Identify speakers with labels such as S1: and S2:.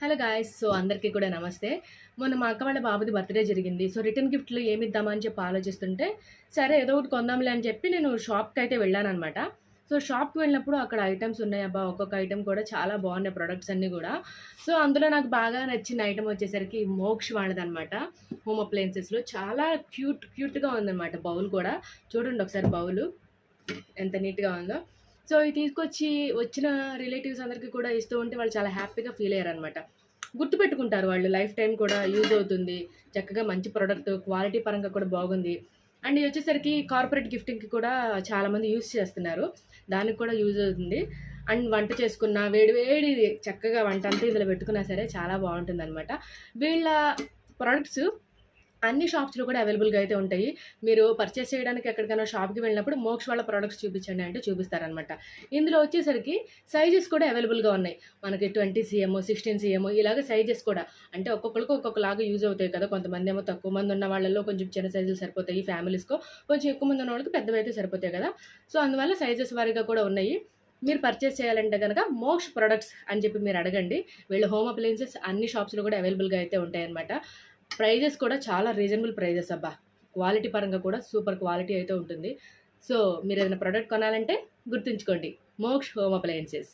S1: Hello guys. So, అందరికీ కూడా నమస్తే. మొన్న మా అక్క వాళ్ళ బాబుది బర్త్‌డే జరిగింది. సో, రిటర్న్ గిఫ్ట్‌లు ఏమిద్దామా అని చెప్పి ఆలోచిస్తుంటే, సరే ఏదో ఒకటి కొందాంలే అని చెప్పి నేను షాప్‌కయితే వెళ్ళాననమాట. సో, షాప్‌కి వెళ్ళినప్పుడు అక్కడ ఐటెమ్స్ ఉన్నాయి. అబ్బా! ఒక్కొక్క ఐటెమ్ కూడా చాలా బాగున్నాయి ప్రొడక్ట్స్ అన్నీ గూడా. సో, అందులో నాకు బాగా నచ్చిన ఐటెమ్ వచ్చేసరికి మోక్ష్ వాళ్ళదనమాట. హోమ్ అప్లయెన్సెస్‌లో చాలా క్యూట్‌గా ఉందనమాట బౌల్ కూడా. చూడండి ఒకసారి బౌలు ఎంత నీట్‌గా ఉందో. సో, ఇది తీసుకొచ్చి వచ్చిన రిలేటివ్స్ అందరికి కూడా ఇస్తూ ఉంటే వాళ్ళు చాలా హ్యాపీగా ఫీల్ అయ్యారనమాట. గుర్తుపెట్టుకుంటారు వాళ్ళు లైఫ్ టైమ్ కూడా యూజ్ అవుతుంది. చక్కగా మంచి ప్రొడక్ట్ క్వాలిటీ పరంగా కూడా బాగుంది. అండ్ ఇది వచ్చేసరికి కార్పొరేట్ గిఫ్టింగ్‌కి కూడా చాలామంది యూజ్ చేస్తున్నారు. దానికి కూడా యూజ్ అవుతుంది. అండ్ వంట చేసుకున్న వేడి వేడిది చక్కగా వంట అంతా ఇందులో పెట్టుకున్నా సరే చాలా బావుంటుందనమాట. వీళ్ళ ప్రొడక్ట్స్ అన్ని షాప్స్‌లో కూడా అవైలబుల్‌గా అయితే ఉంటాయి. మీరు పర్చేస్ చేయడానికి ఎక్కడికైనా షాప్‌కి వెళ్ళినప్పుడు మోక్ష్ వాళ్ళ ప్రొడక్ట్స్ చూపించండి అంటే చూపిస్తారనమాట. ఇందులో వచ్చేసరికి సైజెస్ కూడా అవైలబుల్‌గా ఉన్నాయి. మనకి 20 సీఎం, 16 సీఎం ఇలాగ సైజెస్ కూడా. అంటే ఒక్కొక్కళ్ళకి ఒక్కొక్కలాగా యూజ్ అవుతాయి కదా! కొంతమందేమో తక్కువ మంది ఉన్న వాళ్ళలో కొంచెం చిన్న సైజులు సరిపోతాయి ఫ్యామిలీస్‌కో. కొంచెం ఎక్కువ మంది ఉన్న వాళ్ళకి పెద్దవైతే సరిపోతాయి కదా! సో, అందువల్ల సైజెస్ వారీగా కూడా ఉన్నాయి. మీరు పర్చేస్ చేయాలంటే గనక మోక్ష్ ప్రొడక్ట్స్ అని చెప్పి మీరు అడగండి. వీళ్ళ హోమ్ అప్లయెన్సెస్ అన్ని షాప్స్‌లో కూడా అవైలబుల్‌గా అయితే ఉంటాయన్నమాట. ప్రైజెస్ కూడా చాలా రీజనబుల్ ప్రైజెస్ అబ్బా! క్వాలిటీ పరంగా కూడా సూపర్ క్వాలిటీ అయితే ఉంటుంది. సో, మీరేదైనా ప్రొడక్ట్ కొనాలంటే గుర్తుంచుకోండి. Moksh home appliances.